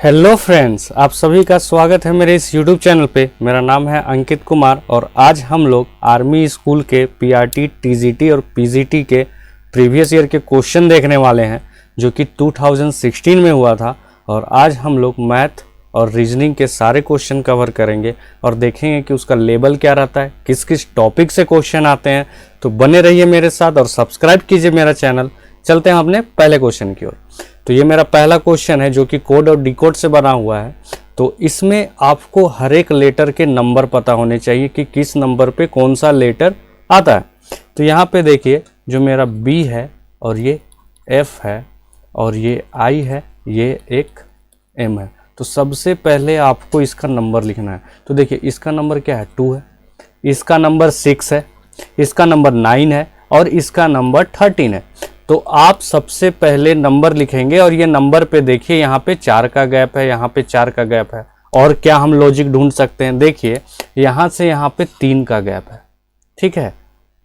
Hello friends, आप सभी का स्वागत है मेरे इस यूट्यूब चैनल पे। मेरा नाम है अंकित कुमार और आज हम लोग आर्मी स्कूल के पीआरटी, टीजीटी और पीजीटी के प्रीवियस ईयर के क्वेश्चन देखने वाले हैं जो कि 2016 में हुआ था। और आज हम लोग मैथ और रीजनिंग के सारे क्वेश्चन कवर करेंगे और देखेंगे कि उसका लेवल क्या रहता है, किस किस टॉपिक से क्वेश्चन आते हैं। तो बने रहिए मेरे साथ और सब्सक्राइब कीजिए मेरा चैनल। चलते हैं अपने पहले क्वेश्चन की ओर। तो ये मेरा पहला क्वेश्चन है जो कि कोड और डिकोड से बना हुआ है। तो इसमें आपको हर एक लेटर के नंबर पता होने चाहिए कि किस नंबर पे कौन सा लेटर आता है। तो यहाँ पे देखिए, जो मेरा बी है और ये एफ है और ये आई है, ये एक एम है। तो सबसे पहले आपको इसका नंबर लिखना है। तो देखिए, इसका नंबर क्या है, 2 है, इसका नंबर 6 है, इसका नंबर 9 है और इसका नंबर 13 है। तो आप सबसे पहले नंबर लिखेंगे और ये नंबर पे देखिए, यहाँ पे 4 का गैप है, यहाँ पे 4 का गैप है। और क्या हम लॉजिक ढूंढ सकते हैं, देखिए यहाँ से यहाँ पे 3 का गैप है, ठीक है,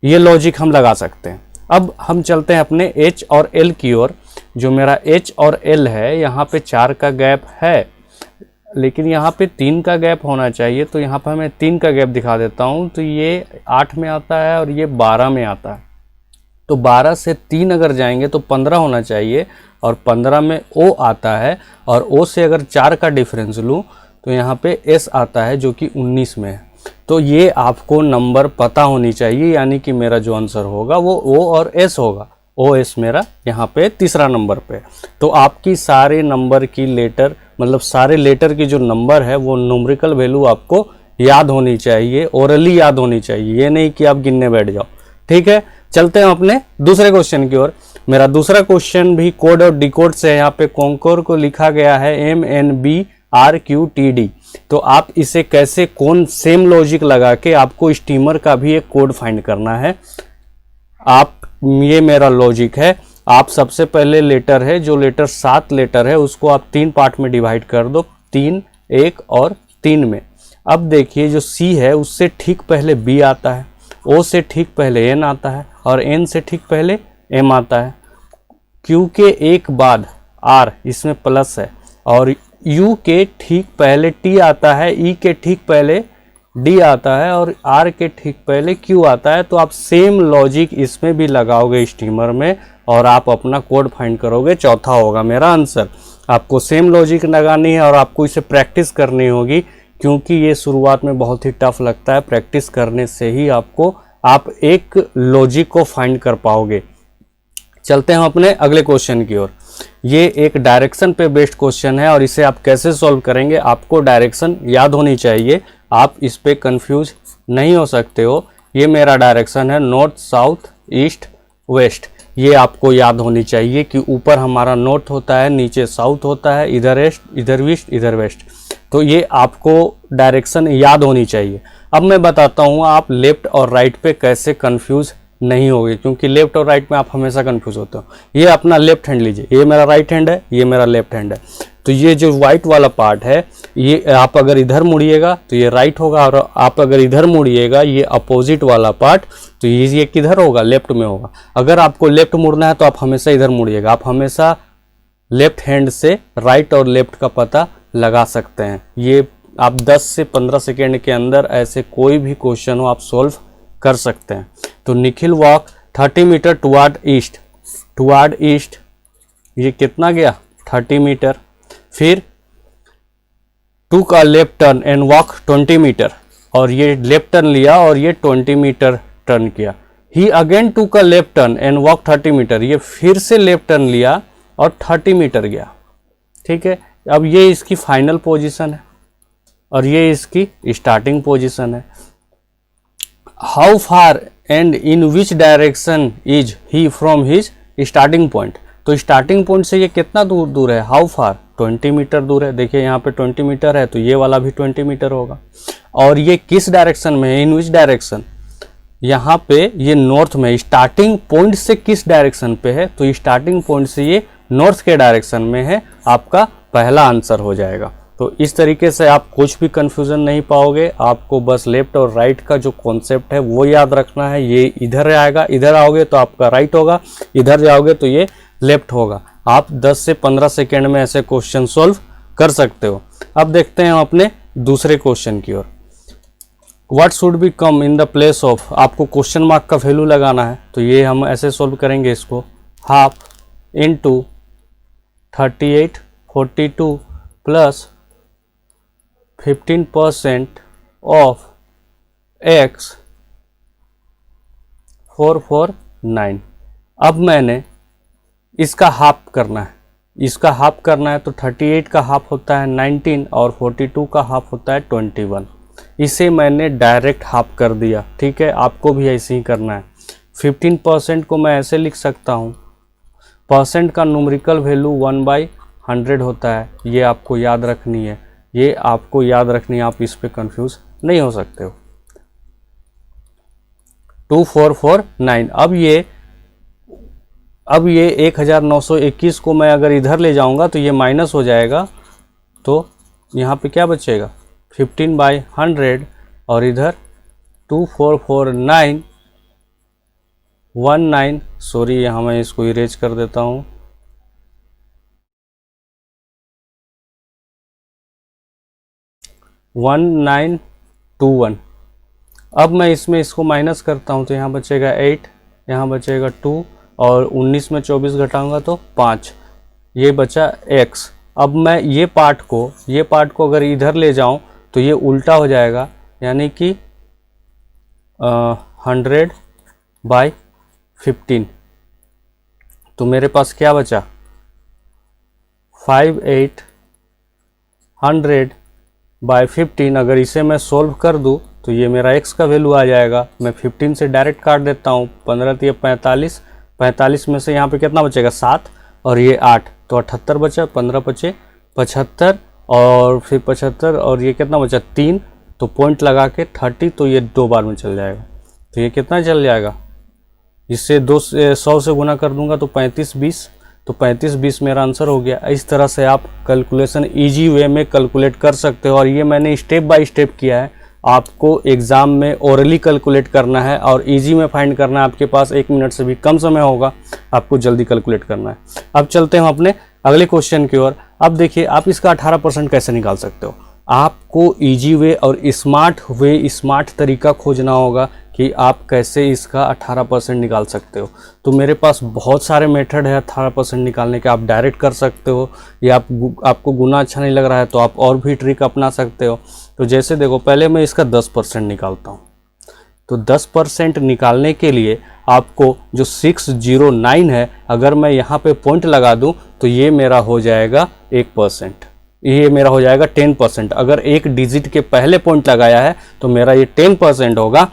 ये लॉजिक हम लगा सकते हैं। अब हम चलते हैं अपने एच और एल की ओर। जो मेरा एच और एल है, यहाँ पे 4 का गैप है लेकिन यहाँ पे 3 का गैप होना चाहिए। तो यहाँ पर मैं 3 का गैप दिखा देता हूँ। तो ये 8 में आता है और ये 12 में आता है। तो 12 से 3 अगर जाएंगे तो 15 होना चाहिए और 15 में ओ आता है और ओ से अगर 4 का डिफरेंस लूँ तो यहाँ पे एस आता है जो कि 19 में है। तो ये आपको नंबर पता होनी चाहिए, यानी कि मेरा जो आंसर होगा वो ओ और एस होगा। ओ एस मेरा यहाँ पे तीसरा नंबर पे। तो आपकी सारे नंबर की लेटर, मतलब सारे लेटर की जो नंबर है वो न्यूमेरिकल वैल्यू आपको याद होनी चाहिए, ओरली याद होनी चाहिए, ये नहीं कि आप गिनने बैठ जाओ, ठीक है। चलते हैं अपने दूसरे क्वेश्चन की ओर। मेरा दूसरा क्वेश्चन भी कोड और डिकोड से है। यहाँ पे कॉन्कोर को लिखा गया है MNBRQTD। तो आप इसे कैसे, कौन सेम लॉजिक लगा के आपको स्टीमर का भी एक कोड फाइंड करना है। ये मेरा लॉजिक है। आप सबसे पहले लेटर है, जो लेटर 7 लेटर है उसको आप 3 पार्ट में डिवाइड कर दो, 3, 1 और 3 में। अब देखिए, जो सी है उससे ठीक पहले बी आता है, ओ से ठीक पहले एन आता है और एन से ठीक पहले एम आता है। क्यू के एक बाद आर इसमें प्लस है और यू के ठीक पहले टी आता है, ई के ठीक पहले डी आता है और आर के ठीक पहले क्यू आता है। तो आप सेम लॉजिक इसमें भी लगाओगे स्टीमर में और आप अपना कोड फाइंड करोगे, चौथा होगा मेरा आंसर। आपको सेम लॉजिक लगानी है और आपको इसे प्रैक्टिस करनी होगी, क्योंकि ये शुरुआत में बहुत ही टफ लगता है। प्रैक्टिस करने से ही आप एक लॉजिक को फाइंड कर पाओगे। चलते हैं अपने अगले क्वेश्चन की ओर। ये एक डायरेक्शन पे बेस्ड क्वेश्चन है और इसे आप कैसे सॉल्व करेंगे, आपको डायरेक्शन याद होनी चाहिए, आप इस पे कंफ्यूज नहीं हो सकते हो। ये मेरा डायरेक्शन है नॉर्थ, साउथ, ईस्ट, वेस्ट। ये आपको याद होनी चाहिए कि ऊपर हमारा नॉर्थ होता है, नीचे साउथ होता है, इधर ईस्ट, इधर ईस्ट, इधर वेस्ट। तो ये आपको डायरेक्शन याद होनी चाहिए। अब मैं बताता हूँ आप लेफ्ट और राइट पे कैसे कंफ्यूज नहीं होगे, क्योंकि लेफ्ट और राइट में आप हमेशा कंफ्यूज होते हो। ये अपना लेफ्ट हैंड लीजिए, ये मेरा राइट हैंड है, ये मेरा लेफ्ट हैंड है। तो ये जो वाइट वाला पार्ट है, ये आप अगर इधर मुड़िएगा तो ये राइट होगा और आप अगर इधर मुड़िएगा, ये अपोजिट वाला पार्ट, तो ये किधर होगा, लेफ्ट में होगा। अगर आपको लेफ्ट मुड़ना है तो आप हमेशा इधर मुड़िएगा। आप हमेशा लेफ्ट हैंड से राइट और लेफ्ट का पता लगा सकते हैं। ये आप 10 से 15 सेकेंड के अंदर ऐसे कोई भी क्वेश्चन हो आप सोल्व कर सकते हैं। तो Nikhil walk 30 meter toward east, ये कितना गया, 30 मीटर। फिर took a left turn and walk 20 meter, और ये लेफ्ट टर्न लिया और ये 20 मीटर टर्न किया। ही again took a left turn and walk 30 meter, ये फिर से लेफ्ट टर्न लिया और 30 मीटर गया, ठीक है। अब ये इसकी फाइनल पोजीशन है और ये इसकी स्टार्टिंग पोजीशन है। How far and in which direction is he from his starting point. तो स्टार्टिंग पॉइंट से ये कितना दूर है, हाउ फार, 20 मीटर दूर है। देखिए यहाँ पे 20 मीटर है तो ये वाला भी 20 मीटर होगा। और ये किस डायरेक्शन में है, इन विच डायरेक्शन, यहाँ पे ये नॉर्थ में। स्टार्टिंग पॉइंट से किस डायरेक्शन पे है, तो स्टार्टिंग पॉइंट से ये नॉर्थ के डायरेक्शन में है। आपका पहला आंसर हो जाएगा। तो इस तरीके से आप कुछ भी कंफ्यूजन नहीं पाओगे। आपको बस लेफ्ट और राइट का जो कॉन्सेप्ट है वो याद रखना है। ये इधर आएगा, इधर आओगे तो आपका राइट होगा, इधर जाओगे तो ये लेफ्ट होगा। आप 10 से 15 सेकेंड में ऐसे क्वेश्चन सॉल्व कर सकते हो। अब देखते हैं हम अपने दूसरे क्वेश्चन की ओर। What should be come in the place of, आपको क्वेश्चन मार्क का वैल्यू लगाना है, तो ये हम ऐसे सॉल्व करेंगे इसको, half into 3842 plus 15% of x 449। अब मैंने इसका हाफ करना है, इसका हाफ करना है, तो 38 का हाफ होता है 19 और 42 का हाफ होता है 21। इसे मैंने डायरेक्ट हाफ कर दिया, ठीक है। आपको भी ऐसे ही करना है। 15% को मैं ऐसे लिख सकता हूँ, परसेंट का न्यूमेरिकल वैल्यू 1/100 होता है, ये आपको याद रखनी है, ये आपको याद रखनी है, आप इस पे कंफ्यूज नहीं हो सकते हो। 2449। अब ये 1921 को मैं अगर इधर ले जाऊंगा तो ये माइनस हो जाएगा, तो यहाँ पे क्या बचेगा 15/100 और इधर 2449 19, सॉरी यहाँ मैं इसको इरेज कर देता हूँ, 1921। अब मैं इसमें इसको माइनस करता हूँ तो यहाँ बचेगा 8, यहाँ बचेगा 2 और 19 में 24 घटाऊंगा तो 5, ये बचा x। अब मैं ये पार्ट को अगर इधर ले जाऊं तो ये उल्टा हो जाएगा, यानी कि 100/15। तो मेरे पास क्या बचा 5800/15। अगर इसे मैं सोल्व कर दूं तो ये मेरा x का वैल्यू आ जाएगा। मैं 15 से डायरेक्ट काट देता हूँ, 15 × 45, 45 में से यहाँ पे कितना बचेगा 7 और ये 8, तो 78 बचा, 15 बचे 75 और फिर 75 और ये कितना बचा 3, तो पॉइंट लगा के 30, तो ये 2 बार में चल जाएगा। तो ये कितना चल जाएगा, इससे 100 से गुना कर दूंगा तो 35-20, तो 35-20 मेरा आंसर हो गया। इस तरह से आप कैलकुलेशन इजी वे में कैलकुलेट कर सकते हो, और ये मैंने स्टेप बाय स्टेप किया है। आपको एग्ज़ाम में ओरली कैलकुलेट करना है और इजी में फाइंड करना है। आपके पास 1 मिनट से भी कम समय होगा, आपको जल्दी कैलकुलेट करना है। अब चलते हैं अपने अगले क्वेश्चन की ओर। अब देखिए आप इसका 18% कैसे निकाल सकते हो। आपको इजी वे और स्मार्ट तरीका खोजना होगा कि आप कैसे इसका 18% निकाल सकते हो। तो मेरे पास बहुत सारे मेथड है 18% निकालने के। आप डायरेक्ट कर सकते हो, या आपको गुना अच्छा नहीं लग रहा है तो आप और भी ट्रिक अपना सकते हो। तो जैसे देखो, पहले मैं इसका 10% निकालता हूँ। तो 10% निकालने के लिए आपको जो 609 है, अगर मैं यहाँ पे पॉइंट लगा दूँ तो ये मेरा हो जाएगा 1%, ये मेरा हो जाएगा 10%। अगर एक डिजिट के पहले पॉइंट लगाया है तो मेरा ये 10% होगा।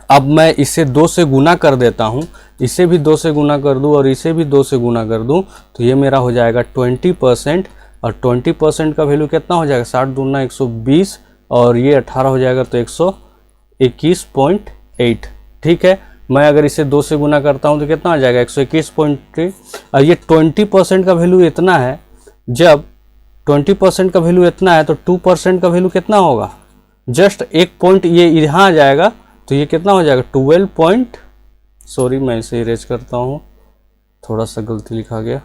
अब मैं इसे 2 से गुना कर देता हूँ, इसे भी 2 से गुना कर दूँ और इसे भी 2 से गुना कर दूँ, तो ये मेरा हो जाएगा 20%। और 20% का वैल्यू कितना हो जाएगा, 60 दूना 120 और ये 18 हो जाएगा तो 121.8। ठीक है, मैं अगर इसे 2 से गुना करता हूँ तो कितना हो जाएगा 121.3। और ये 20% का वैल्यू इतना है, जब 20% का वैल्यू इतना है तो 2% का वैल्यू कितना होगा, जस्ट एक पॉइंट ये यहाँ आ जाएगा, तो ये कितना हो जाएगा 12 सॉरी मैं इसे इरेज करता हूँ, थोड़ा सा गलती लिखा गया।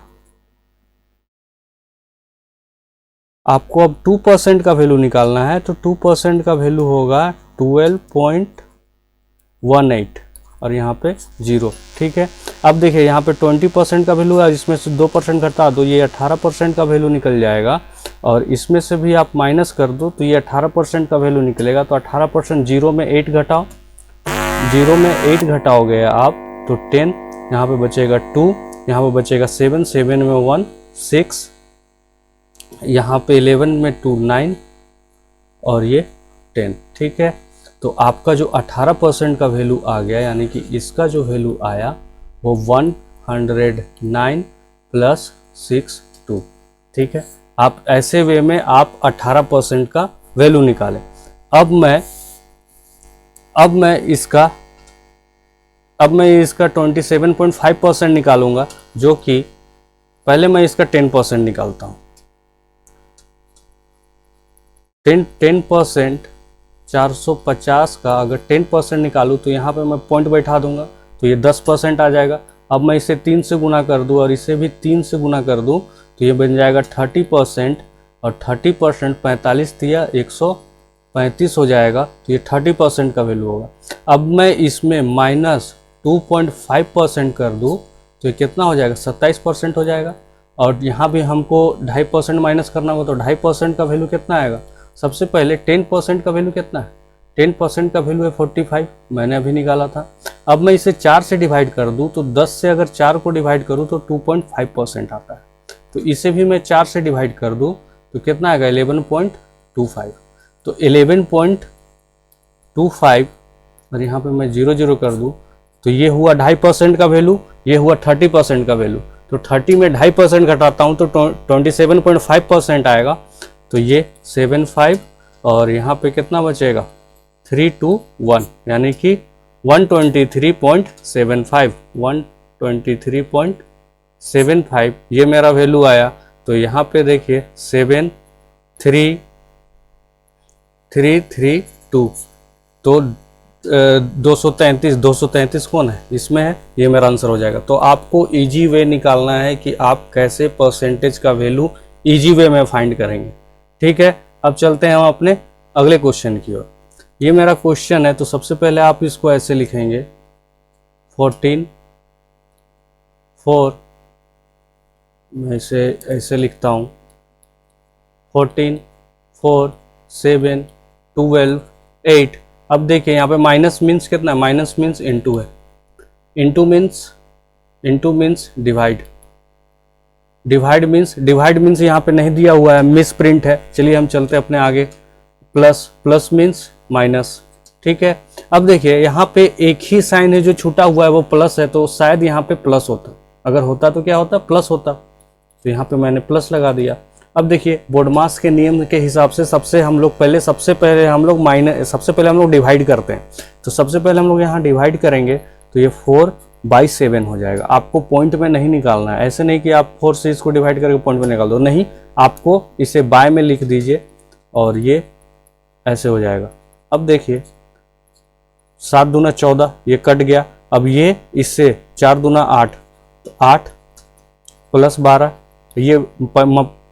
आपको अब 2% का वैल्यू निकालना है, तो 2% का वैल्यू होगा 12.18 और यहाँ पे 0। ठीक है, अब देखिए यहाँ पे 20% का वैल्यू है, इसमें से 2% घटा दो, ये 18% का वैल्यू निकल जाएगा। और इसमें से भी आप माइनस कर दो तो ये 18% का वैल्यू निकलेगा। तो 18% 0 में 8 घटाओ, 0 में 8 घटाओगे आप तो 10, यहाँ पे बचेगा 2, यहाँ पे बचेगा 7, 7 में 1 6, यहाँ पे 11 में 2 9 और ये 10। ठीक है, तो आपका जो 18% का वैल्यू आ गया, यानी कि इसका जो वैल्यू आया वो 109 + 6 2। ठीक है, आप ऐसे वे में आप 18% का वैल्यू निकालें। अब मैं इसका 27.5% निकालूंगा, जो कि पहले मैं इसका 10% निकालता हूँ। 10% 450 का अगर 10% निकालूँ तो यहाँ पे मैं पॉइंट बैठा दूंगा तो ये 10% आ जाएगा। अब मैं इसे 3 से गुना कर दूँ और इसे भी 3 से गुना कर दूँ तो ये बन जाएगा 30%। और 30% 45 दिया 135 हो जाएगा, तो ये 30% का वैल्यू होगा। अब मैं इसमें -2.5% कर दूँ तो ये कितना हो जाएगा, 27% हो जाएगा। और यहाँ भी हमको 2.5% माइनस करना होगा, तो 2.5% का वैल्यू कितना आएगा। सबसे पहले 10% का वैल्यू कितना है, 10% का वैल्यू है 45, मैंने अभी निकाला था। अब मैं इसे 4 से डिवाइड कर दूं तो 10 से अगर 4 को डिवाइड करूं तो 2.5% आता है। तो इसे भी मैं 4 से डिवाइड कर दूं तो कितना आएगा, 11.25। तो 11.25 और यहाँ पे मैं 0 कर दूं तो ये हुआ 2.5% का वैल्यू, ये हुआ 30% का वैल्यू। तो 30 में 2.5% घटाता हूँ तो 27.5% आएगा। तो ये 75 और यहाँ पे कितना बचेगा, 321, यानी कि 123.75, 123.75 ये मेरा वैल्यू आया। तो यहाँ पे देखिए 73332, तो 233 कौन है इसमें है, ये मेरा आंसर हो जाएगा। तो आपको इजी वे निकालना है कि आप कैसे परसेंटेज का वैल्यू इजी वे में फाइंड करेंगे। ठीक है, अब चलते हैं हम अपने अगले क्वेश्चन की ओर। ये मेरा क्वेश्चन है, तो सबसे पहले आप इसको ऐसे लिखेंगे 14 4, मैं इसे ऐसे लिखता हूँ 14 4 7 12 8। अब देखिए यहाँ पे माइनस मीन्स कितना है, माइनस मीन्स इनटू है, into means divide, divide means यहाँ पे नहीं दिया हुआ है, मिस प्रिंट है। चलिए हम चलते हैं अपने आगे, प्लस मीन्स माइनस। ठीक है, अब देखिए यहाँ पे एक ही साइन है जो छूटा हुआ है वो प्लस है, तो शायद यहाँ पे प्लस होता, अगर होता तो क्या होता, प्लस होता। तो यहाँ पे मैंने प्लस लगा दिया। अब देखिए बोडमास के नियम के हिसाब से सबसे पहले हम लोग डिवाइड करते हैं। तो सबसे पहले हम लोग यहाँ डिवाइड करेंगे तो ये 4/7 हो जाएगा। आपको पॉइंट में नहीं निकालना है, ऐसे नहीं कि आप 4 से इसको डिवाइड करके पॉइंट में निकाल दो, नहीं, आपको इसे बाय में लिख दीजिए और ये ऐसे हो जाएगा। अब देखिए 7 दूना 14, ये कट गया। अब ये इससे 4 दूना 8, 8 + 12, ये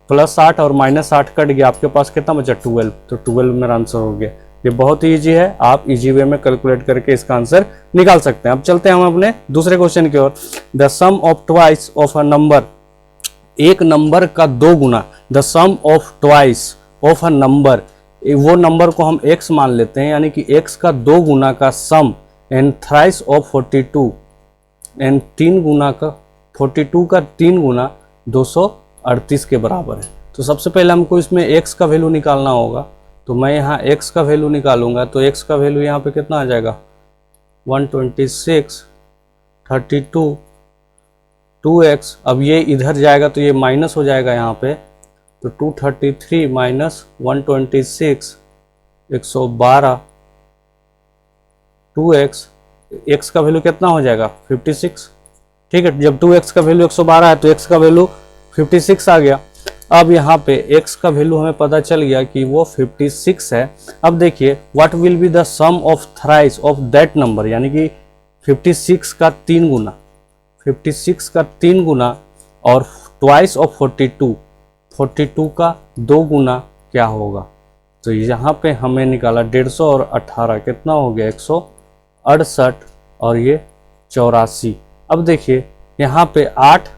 +8 और -8 कट गया, आपके पास कितना बचा, 12। तो 12 मेरा आंसर हो गया। ये बहुत ही ईजी है, आप इजी वे में कैलकुलेट करके इसका आंसर निकाल सकते हैं। अब चलते हैं हम अपने दूसरे क्वेश्चन की ओर। The sum of twice of a number, एक नंबर का 2 गुना, the sum of twice of a number, वो नंबर को हम x मान लेते हैं, यानी कि x का 2 गुना का सम, एंड थ्राइस ऑफ 42, एंड 3 गुना का 42 का 3 गुना 238 के बराबर है। तो सबसे पहले हमको इसमें x का वैल्यू निकालना होगा, तो मैं यहाँ x का वैल्यू निकालूंगा। तो x का वैल्यू यहाँ पे कितना आ जाएगा, 126, 32, 2x। अब ये इधर जाएगा तो ये माइनस हो जाएगा यहाँ पे, तो 233 माइनस 126, 112, 2x, x का वैल्यू कितना हो जाएगा, 56। ठीक है, जब 2x का वैल्यू 112 है तो x का वैल्यू 56 आ गया। अब यहाँ पे x का वैल्यू हमें पता चल गया कि वो 56 है। अब देखिए what will be the sum of thrice of that number, यानी कि 56 का 3 गुना, 56 का 3 गुना और ट्वाइस ऑफ 42, 42 का 2 गुना क्या होगा। तो यहाँ पे हमें निकाला 150 और 18 कितना हो गया, 168 और ये 84। अब देखिए यहाँ पे 8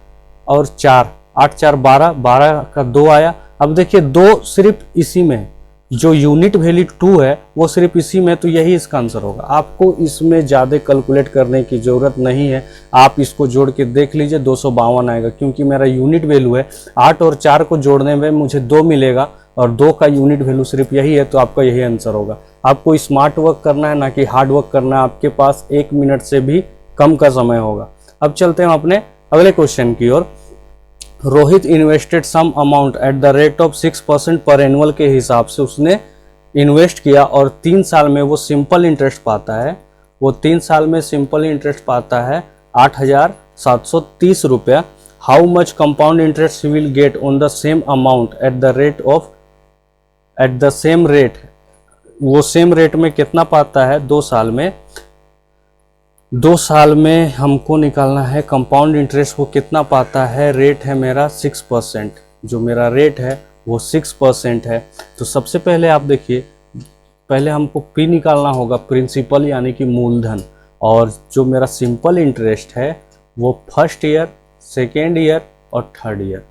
और 4, 8 4 12, 12 का 2 आया। अब देखिए 2 सिर्फ इसी में है, जो यूनिट वैल्यू 2 है वो सिर्फ इसी में, तो यही इसका आंसर होगा। आपको इसमें ज़्यादा कैलकुलेट करने की ज़रूरत नहीं है, आप इसको जोड़ के देख लीजिए 252 आएगा, क्योंकि मेरा यूनिट वैल्यू है। 8 और 4 को जोड़ने में मुझे 2 मिलेगा और 2 का यूनिट वैल्यू सिर्फ यही है, तो आपका यही आंसर होगा। आपको स्मार्ट वर्क करना है, ना कि हार्ड वर्क करना है। आपके पास 1 मिनट से भी कम का समय होगा। अब चलते हैं अपने अगले क्वेश्चन की ओर। Rohit invested sum amount at the rate of 6% पर एनुअल के हिसाब से उसने इन्वेस्ट किया और 3 साल में वो सिंपल इंटरेस्ट पाता है। वो 3 साल में सिंपल इंटरेस्ट पाता है 8,730 रुपया। How much compound interest will get on the same amount at the same rate, वो सेम रेट में कितना पाता है 2 साल में। 2 साल में हमको निकालना है कंपाउंड इंटरेस्ट वो कितना पाता है। रेट है मेरा 6%, जो मेरा रेट है वो 6% है। तो सबसे पहले आप देखिए, पहले हमको P निकालना होगा, प्रिंसिपल यानी कि मूलधन, और जो मेरा सिंपल इंटरेस्ट है वो फर्स्ट ईयर, सेकेंड ईयर और थर्ड ईयर।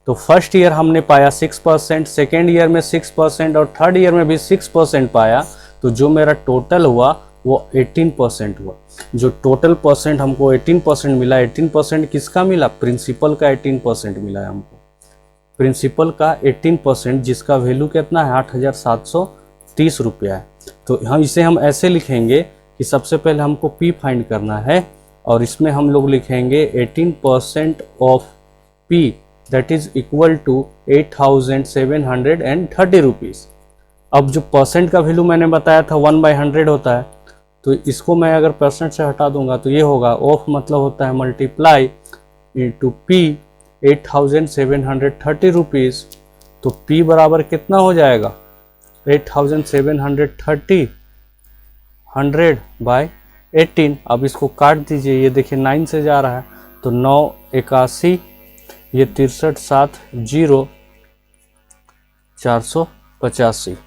तो फर्स्ट ईयर हमने पाया 6%, सेकेंड ईयर में 6% और थर्ड ईयर में भी 6% पाया। तो जो मेरा टोटल हुआ वो 18% हुआ। जो टोटल परसेंट हमको 18% मिला, 18% किसका मिला? प्रिंसिपल का 18% मिला है हमको, प्रिंसिपल का 18%, जिसका वैल्यू कितना है? 8,730 रुपया है। तो हम इसे ऐसे लिखेंगे कि सबसे पहले हमको P फाइंड करना है, और इसमें हम लोग लिखेंगे 18% of P that is equal to 8,730 rupees. अब जो परसेंट का वैल्यू मैंने बताया था 1/100 होता है, तो इसको मैं अगर परसेंट से हटा दूंगा तो ये होगा, ऑफ मतलब होता है मल्टीप्लाई इंटू P 8,730 रुपीज़। तो P बराबर कितना हो जाएगा? 8,730 100/18। अब इसको काट दीजिए, ये देखिए 9 से जा रहा है, तो 9 81, ये 63 7 0 485।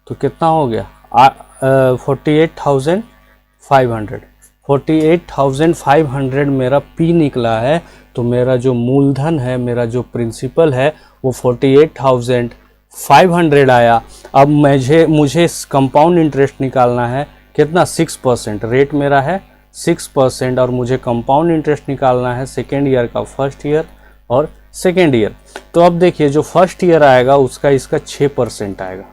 तो कितना हो गया? 48,500 मेरा P निकला है। तो मेरा जो मूलधन है, मेरा जो प्रिंसिपल है वो 48,500 आया। अब मुझे कंपाउंड इंटरेस्ट निकालना है, कितना? 6%। रेट मेरा है 6% और मुझे कंपाउंड इंटरेस्ट निकालना है सेकेंड ईयर का, फर्स्ट ईयर और सेकेंड ईयर। तो अब देखिए, जो फर्स्ट ईयर आएगा उसका इसका 6% आएगा,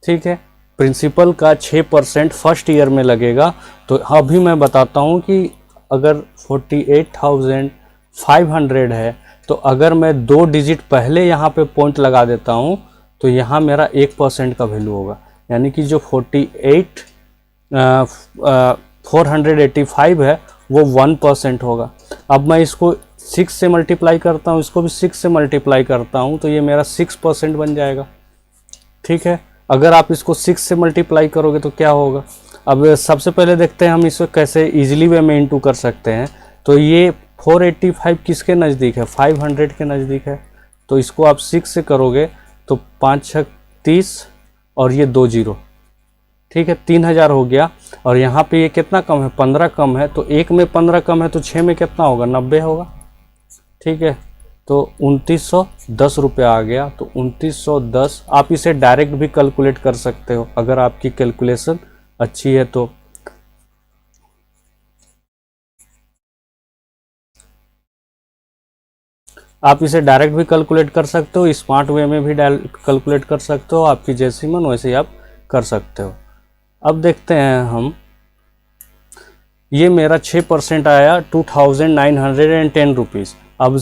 ठीक है। प्रिंसिपल का 6% फर्स्ट ईयर में लगेगा। तो अभी मैं बताता हूँ कि अगर 48,500 है, तो अगर मैं 2 डिजिट पहले यहाँ पे पॉइंट लगा देता हूँ तो यहाँ मेरा 1% का वैल्यू होगा, यानी कि जो 485 है वो 1% होगा। अब मैं इसको 6 से मल्टीप्लाई करता हूँ, इसको भी 6 से मल्टीप्लाई करता हूँ, तो ये मेरा 6% बन जाएगा, ठीक है। अगर आप इसको 6 से मल्टीप्लाई करोगे तो क्या होगा? अब सबसे पहले देखते हैं हम इसको कैसे इजीली वे में इंटू कर सकते हैं। तो ये 485 किसके नज़दीक है? 500 के नज़दीक है। तो इसको आप 6 से करोगे तो 5 6 30 और ये 2 0, ठीक है, 3000 हो गया। और यहाँ पे ये कितना कम है? 15 कम है। तो 1 में 15 कम है तो 6 में कितना होगा? 90 होगा, ठीक है। तो 2910 रुपया आ गया। तो 2910 आप इसे डायरेक्ट भी कैलकुलेट कर सकते हो अगर आपकी कैलकुलेशन अच्छी है तो। आप इसे डायरेक्ट भी कैलकुलेट कर सकते हो, स्मार्ट वे में भी कैलकुलेट कर सकते हो, आपकी जैसी मन वैसे ही आप कर सकते हो। अब देखते हैं हम, ये मेरा 6% आया 2,910 रुपीज़। अब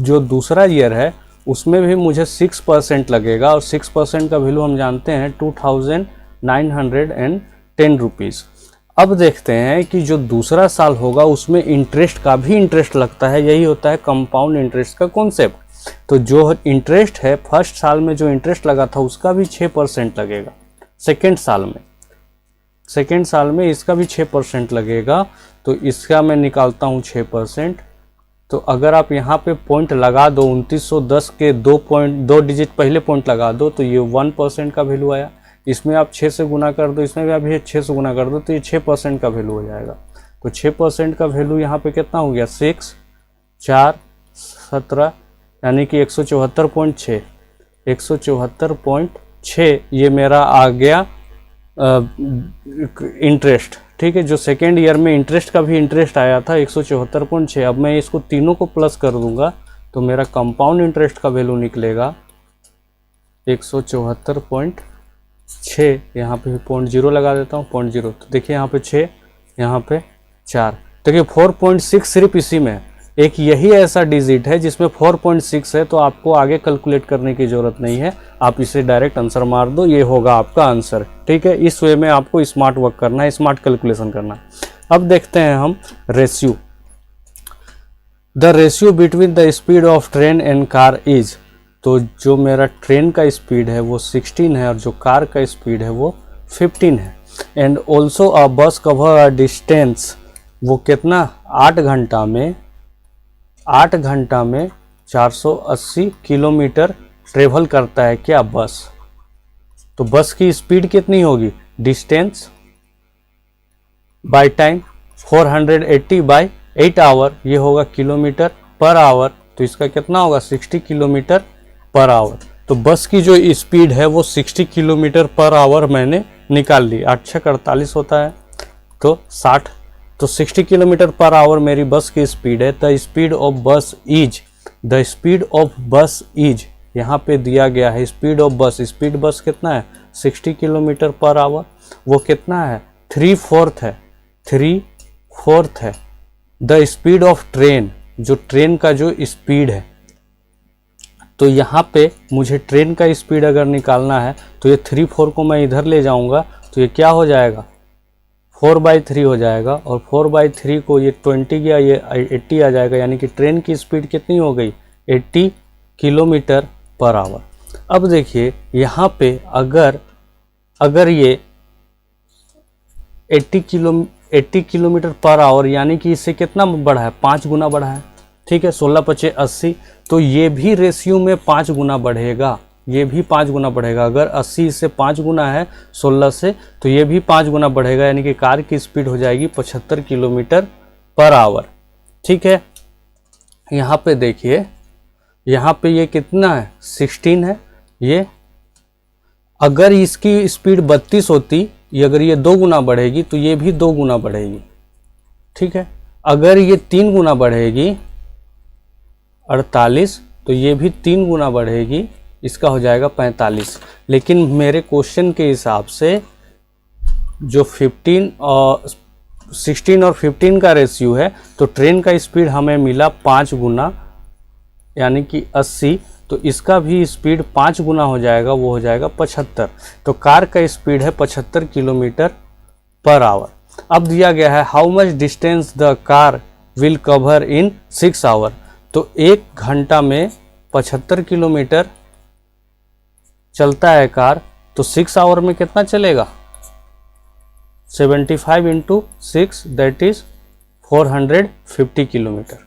जो दूसरा ईयर है उसमें भी मुझे 6% लगेगा, और 6% का वैल्यू हम जानते हैं 2,910 रुपीज़। अब देखते हैं कि जो दूसरा साल होगा उसमें इंटरेस्ट का भी इंटरेस्ट लगता है, यही होता है कंपाउंड इंटरेस्ट का कॉन्सेप्ट। तो जो इंटरेस्ट है फर्स्ट साल में जो इंटरेस्ट लगा था उसका भी 6% लगेगा, सेकेंड साल में इसका भी 6% लगेगा। तो इसका मैं निकालता हूँ 6%। तो अगर आप यहाँ पे पॉइंट लगा दो, 2910 के 2 डिजिट पहले पॉइंट लगा दो, तो ये 1% का वैल्यू आया। इसमें आप 6 से गुना कर दो, इसमें भी आप 6 से गुना कर दो, तो ये 6% का वैल्यू हो जाएगा। तो 6% का वैल्यू यहाँ पे कितना हो गया? 6 4 17, यानी कि 174.6, 174.6 ये मेरा आ गया इंटरेस्ट, ठीक है। जो सेकेंड ईयर में इंटरेस्ट का भी इंटरेस्ट आया था 174.6। अब मैं इसको तीनों को प्लस कर दूंगा तो मेरा कंपाउंड इंटरेस्ट का वैल्यू निकलेगा 174.6। यहाँ पे 0.0 लगा देता हूँ, 0.0। तो देखिए यहाँ पे 6, यहाँ पे 4। देखिए 4.6 सिर्फ इसी में है। एक यही ऐसा डिजिट है जिसमें 4.6 है, तो आपको आगे कैलकुलेट करने की ज़रूरत नहीं है, आप इसे डायरेक्ट आंसर मार दो, ये होगा आपका आंसर, ठीक है। इस वे में आपको स्मार्ट वर्क करना है, स्मार्ट कैलकुलेशन करना है। अब देखते हैं हम ratio. The ratio between the speed of train and car is, तो जो मेरा ट्रेन का स्पीड है वो 16 है और जो कार का स्पीड है वो 15 है। एंड ऑल्सो अ बस कवर अ डिस्टेंस, वो कितना? 8 घंटा में 480 किलोमीटर ट्रेवल करता है क्या? बस। तो बस की स्पीड कितनी होगी? Distance by time, 480 by 8 hour, ये होगा किलोमीटर पर आवर। तो इसका कितना होगा? 60 किलोमीटर पर आवर। तो बस की जो स्पीड है वो 60 किलोमीटर पर आवर मैंने निकाल ली। 8 छक 48 होता है, तो 60। तो 60 किलोमीटर पर आवर मेरी बस की स्पीड है। द स्पीड ऑफ बस इज, द स्पीड ऑफ बस इज, यहाँ पे दिया गया है स्पीड ऑफ बस। स्पीड बस कितना है? 60 किलोमीटर पर आवर। वो कितना है? 3/4 है, 3/4 है। द स्पीड ऑफ ट्रेन, जो ट्रेन का जो स्पीड है, तो यहाँ पे मुझे ट्रेन का स्पीड अगर निकालना है तो ये 3/4 को मैं इधर ले जाऊँगा तो ये क्या हो जाएगा? 4/3 हो जाएगा। और 4/3 को ये 20 गया, ये 80 आ जाएगा। यानी कि ट्रेन की स्पीड कितनी हो गई? 80 किलोमीटर पर आवर। अब देखिए यहाँ पे अगर ये 80 किलोमीटर पर आवर, यानी कि इससे कितना बढ़ा है? 5 गुना बढ़ा है। ठीक है, 16×5 = 80। तो ये भी रेशियो में 5 गुना बढ़ेगा, ये भी 5 गुना बढ़ेगा। अगर 80 से 5 गुना है 16 से, तो ये भी 5 गुना बढ़ेगा। यानी कि कार की स्पीड हो जाएगी 75 किलोमीटर पर आवर। ठीक है, यहाँ पे देखिए, यहाँ पे ये कितना है? 16 है। ये अगर इसकी स्पीड 32 होती, अगर ये 2 गुना बढ़ेगी तो ये भी 2 गुना बढ़ेगी। ठीक है, अगर ये 3 गुना बढ़ेगी 48, तो ये भी 3 गुना बढ़ेगी, इसका हो जाएगा 45। लेकिन मेरे क्वेश्चन के हिसाब से जो 16 और 15 का रेशियो है, तो ट्रेन का स्पीड हमें मिला 5 गुना, यानी कि 80। तो इसका भी स्पीड 5 गुना हो जाएगा, वो हो जाएगा 75। तो कार का स्पीड है 75 किलोमीटर पर आवर। अब दिया गया है how much distance the car will cover in 6 hour. तो 1 घंटा में 75 किलोमीटर चलता है कार, तो 6 आवर में कितना चलेगा? 75 × 6 दैट इज 450 किलोमीटर।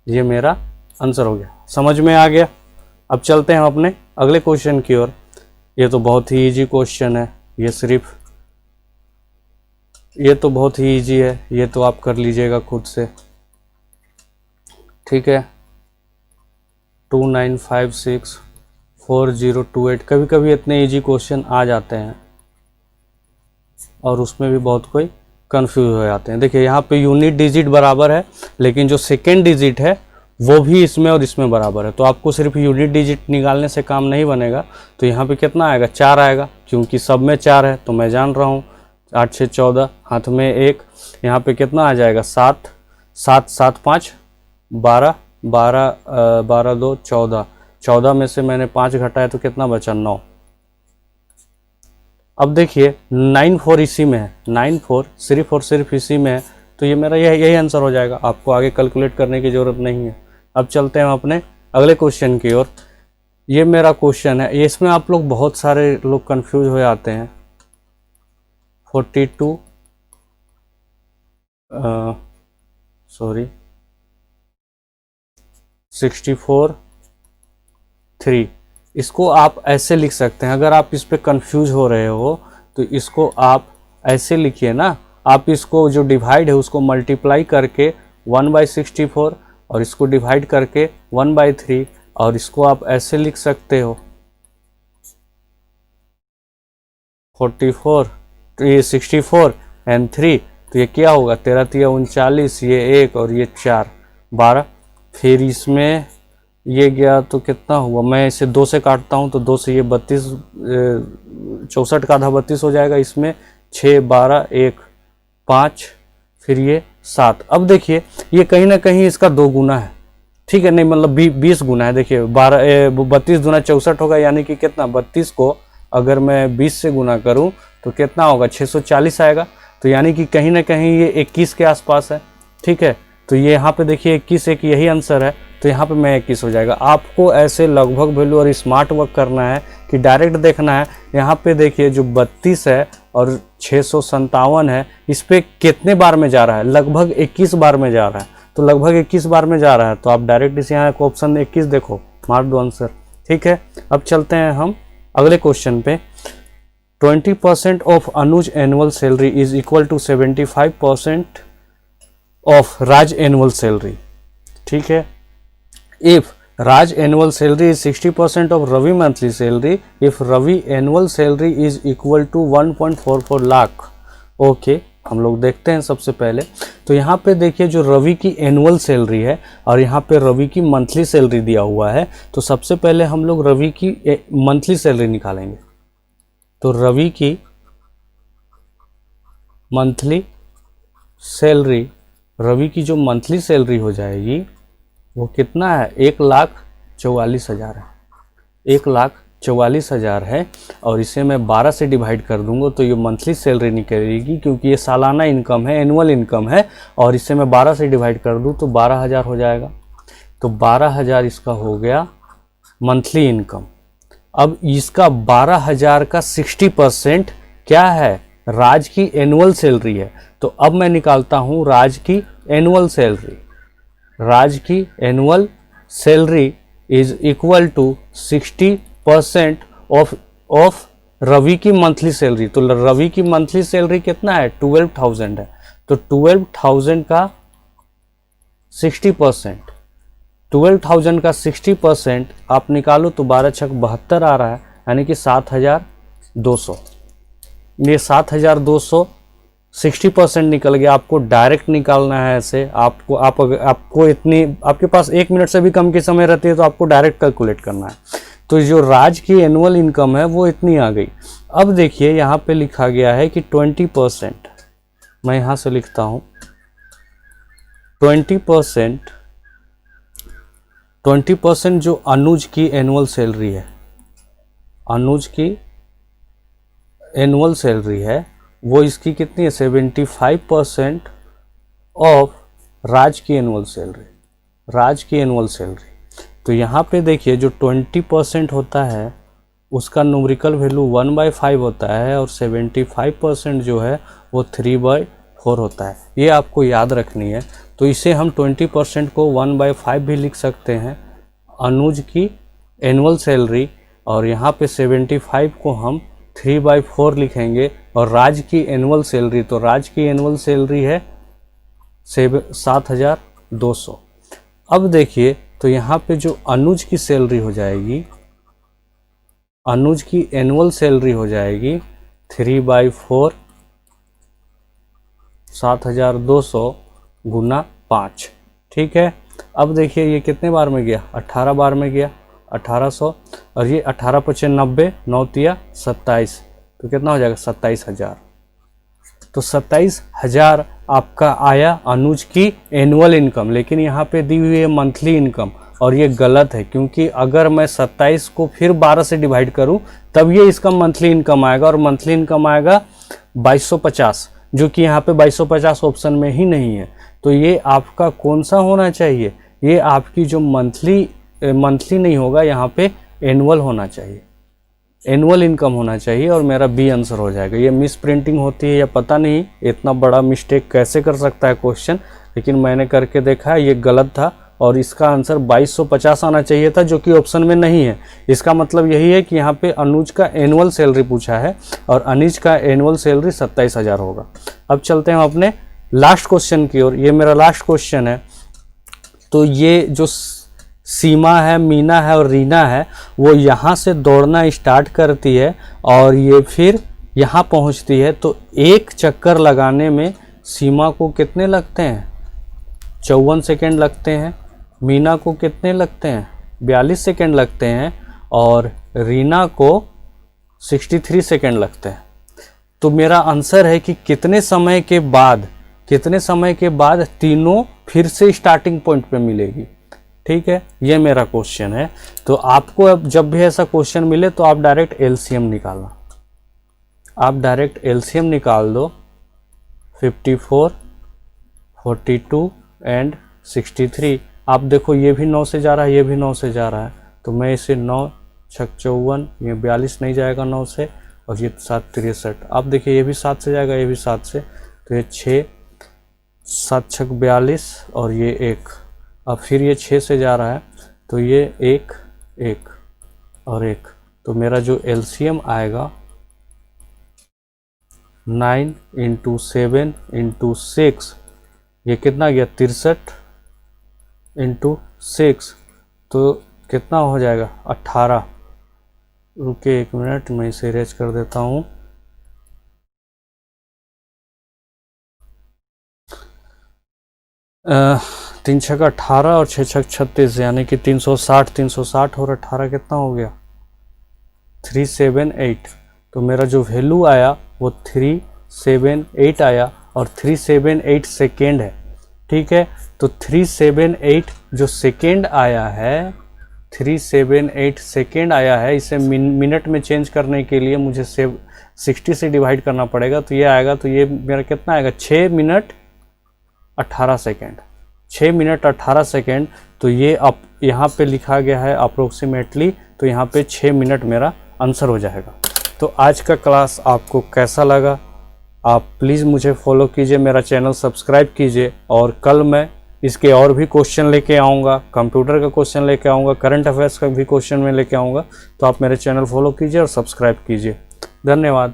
ये मेरा आंसर हो गया। समझ में आ गया? अब चलते हैं अपने अगले क्वेश्चन की ओर। ये तो बहुत ही इजी क्वेश्चन है, ये तो बहुत ही इजी है, ये तो आप कर लीजिएगा खुद से। ठीक है, 29564028। कभी कभी इतने इजी क्वेश्चन आ जाते हैं और उसमें भी बहुत कोई कंफ्यूज हो जाते हैं। देखिए यहाँ पे यूनिट डिजिट बराबर है, लेकिन जो सेकेंड डिजिट है वो भी इसमें और इसमें बराबर है। तो आपको सिर्फ यूनिट डिजिट निकालने से काम नहीं बनेगा। तो यहाँ पे कितना आएगा? 4 आएगा, क्योंकि सब में 4 है। तो मैं जान रहा हूँ 8 6 14, हाथ में 1। यहाँ पे कितना आ जाएगा? 7 7 7 5 12 12 12 2 14। 14 में से मैंने 5 घटाया तो कितना बचा? 9। अब देखिए 9 4 इसी में है, 9 4 सिर्फ और सिर्फ इसी में है। तो ये मेरा यही आंसर हो जाएगा। आपको आगे कैलकुलेट करने की ज़रूरत नहीं है। अब चलते हैं अपने अगले क्वेश्चन की ओर। ये मेरा क्वेश्चन है, इसमें आप लोग बहुत सारे लोग कंफ्यूज हो जाते हैं। 64 3। इसको आप ऐसे लिख सकते हैं। अगर आप इस पे कंफ्यूज हो रहे हो तो इसको आप ऐसे लिखिए ना। आप इसको जो डिवाइड है उसको मल्टीप्लाई करके 1/64 और इसको डिवाइड करके 1/3, और इसको आप ऐसे लिख सकते हो 44 तो ये 64 एंड 3, तो ये क्या होगा? 13 3 39, ये 1 और ये 4 12। फिर इसमें ये गया तो कितना हुआ? मैं इसे 2 से काटता हूँ तो 2 से ये 32, 64 का आधा 32 हो जाएगा। इसमें 6 12 1 5, फिर ये 7। अब देखिए ये कहीं ना कहीं इसका 2 गुना है। ठीक है, नहीं मतलब 20 गुना है। देखिए 32 दूना 64 होगा, यानी कि कितना? 32 को अगर मैं 20 से गुना करूं तो कितना होगा? 640 आएगा। तो यानी कि कहीं ना कहीं ये 21 के आसपास है। ठीक है, तो ये यहाँ पे देखिए 21 एक यही आंसर है। तो यहाँ पे मैं 21 हो जाएगा। आपको ऐसे लगभग वैल्यू और स्मार्ट वर्क करना है कि डायरेक्ट देखना है। यहाँ पे देखिए जो 32 है और 657 है, इस पे कितने बार में जा रहा है? लगभग 21 बार में जा रहा है। तो लगभग 21 बार में जा रहा है, तो आप डायरेक्ट इस यहाँ ऑप्शन 21 देखो, मार दो आंसर। ठीक है, अब चलते हैं हम अगले क्वेश्चन पे। 20% of Anuj annual salary is equal to 75% of Raj annual salary. ठीक है, if Raj annual salary is 60% of Ravi monthly salary, if Ravi annual salary is equal to 1.44 lakh. Okay, हम लोग देखते हैं सबसे पहले। तो यहाँ पे देखिए जो रवि की एनुअल सैलरी है और यहाँ पे रवि की मंथली सैलरी दिया हुआ है। तो सबसे पहले हम लोग रवि की मंथली सैलरी निकालेंगे। तो रवि की मंथली सैलरी, रवि की जो मंथली सैलरी हो जाएगी वो कितना है, 1,44,000 है। 1,44,000 है और इसे मैं 12 से डिवाइड कर दूंगा तो ये मंथली सैलरी निकलेगी, क्योंकि ये सालाना इनकम है, एनुअल इनकम है। और इसे मैं 12 से डिवाइड कर दूं तो 12,000 हो जाएगा। तो 12,000 इसका हो गया मंथली इनकम। अब इसका 12,000 का 60% क्या है, राज की एनुअल सैलरी है। तो अब मैं निकालता हूँ राज की एनुअल सैलरी। राज की annual salary is equal to 60% of Ravi की मंथली सैलरी। तो रवि की मंथली सैलरी कितना है, 12,000 है। तो 12,000 का 60%, 12,000 का 60% आप निकालो तो 12 छक 72 आ रहा है, यानी कि 7,200। ये 7,200 60% निकल गया। आपको डायरेक्ट निकालना है ऐसे, आपको इतनी, आपके पास 1 मिनट से भी कम की समय रहती है तो आपको डायरेक्ट कैलकुलेट करना है। तो जो राज की एनुअल इनकम है वो इतनी आ गई। अब देखिए यहाँ पे लिखा गया है कि 20%, मैं यहाँ से लिखता हूँ 20% जो अनुज की एनुअल सैलरी है, अनुज की एनुअल सैलरी है वो इसकी कितनी है, 75% ऑफ राज की एनुअल सैलरी, राज की एनुअल सैलरी। तो यहाँ पे देखिए जो 20% होता है उसका न्यूमेरिकल वैल्यू 1/5 होता है और 75% जो है वो 3/4 होता है। ये आपको याद रखनी है। तो इसे हम 20% को 1/5 भी लिख सकते हैं, अनुज की एनुअल सैलरी, और यहाँ पे 75 को हम 3/4 लिखेंगे। और राज की एनुअल सैलरी, तो राज की एनुअल सैलरी है 7,200। अब देखिए तो यहाँ पे जो अनुज की सैलरी हो जाएगी, अनुज की एनुअल सैलरी हो जाएगी 3/4 7,200 गुना 5। ठीक है, अब देखिए ये कितने बार में गया, 18 बार में गया, 1800। और ये 18 × 90, 9 × 27, तो कितना हो जाएगा, 27,000। तो 27,000 आपका आया अनुज की एनुअल इनकम। लेकिन यहाँ पे दी हुई है मंथली इनकम और ये गलत है, क्योंकि अगर मैं 27 को फिर 12 से डिवाइड करूँ तब ये इसका मंथली इनकम आएगा, और मंथली इनकम आएगा 2250, जो कि यहाँ पे 2250 ऑप्शन में ही नहीं है। तो ये आपका कौन सा होना चाहिए, ये आपकी जो मंथली नहीं होगा, यहाँ पे एनुअल होना चाहिए, एनुअल इनकम होना चाहिए, और मेरा बी आंसर हो जाएगा। ये मिस प्रिंटिंग होती है या पता नहीं, इतना बड़ा मिस्टेक कैसे कर सकता है क्वेश्चन, लेकिन मैंने करके देखा है ये गलत था और इसका आंसर 2250 आना चाहिए था, जो कि ऑप्शन में नहीं है। इसका मतलब यही है कि यहाँ पे अनुज का एनुअल सैलरी पूछा है और अनुज का एनुअल सैलरी 27,000 होगा। अब चलते हैं अपने लास्ट क्वेश्चन की ओर। ये मेरा लास्ट क्वेश्चन है। तो ये जो सीमा है, मीना है और रीना है, वो यहाँ से दौड़ना स्टार्ट करती है और ये फिर यहाँ पहुँचती है। तो एक चक्कर लगाने में सीमा को कितने लगते हैं, 54 सेकेंड लगते हैं। मीना को कितने लगते हैं, 42 सेकेंड लगते हैं, और रीना को 63 सेकेंड लगते हैं। तो मेरा आंसर है कि कितने समय के बाद तीनों फिर से स्टार्टिंग पॉइंट पे मिलेगी। ठीक है, ये मेरा क्वेश्चन है। तो आपको अब जब भी ऐसा क्वेश्चन मिले तो आप डायरेक्ट एलसीएम निकालना, आप डायरेक्ट एलसीएम निकाल दो। 54, 42 एंड 63। आप देखो ये भी 9 से जा रहा है, ये भी 9 से जा रहा है, तो मैं इसे 9 छक 54, ये 42 नहीं जाएगा 9 से, और ये 7 63। आप देखिए ये भी 7 से जाएगा, ये भी 7 से, तो ये 6 7 छक 42 और ये 1। अब फिर ये 6 से जा रहा है, तो ये 1 1, और 1, तो मेरा जो एलसीएम आएगा 9 × 7 × 6, ये कितना गया 63 × 6, तो कितना हो जाएगा 18। रुके 1 मिनट, मैं इसे इरेज कर देता हूँ। तीन छक 18 और 6 छक 36, यानी कि 360 360 और 18 कितना हो गया 378। तो मेरा जो वैल्यू आया वो 378 आया, और 378 सेकेंड है। ठीक है, तो 378 जो सेकेंड आया है, 378 सेकेंड आया है, इसे मिनट में चेंज करने के लिए मुझे 60 से डिवाइड करना पड़ेगा। तो ये आएगा, तो ये मेरा कितना आएगा 6 मिनट 18 सेकेंड, 6 मिनट 18 सेकेंड। तो ये अब यहाँ पे लिखा गया है अप्रोक्सीमेटली, तो यहाँ पे 6 मिनट मेरा आंसर हो जाएगा। तो आज का क्लास आपको कैसा लगा? आप प्लीज़ मुझे फॉलो कीजिए, मेरा चैनल सब्सक्राइब कीजिए, और कल मैं इसके और भी क्वेश्चन लेके आऊँगा, कंप्यूटर का क्वेश्चन लेके आऊँगा, करंट अफेयर्स का भी क्वेश्चन में लेके आऊँगा। तो आप मेरे चैनल फॉलो कीजिए और सब्सक्राइब कीजिए। धन्यवाद।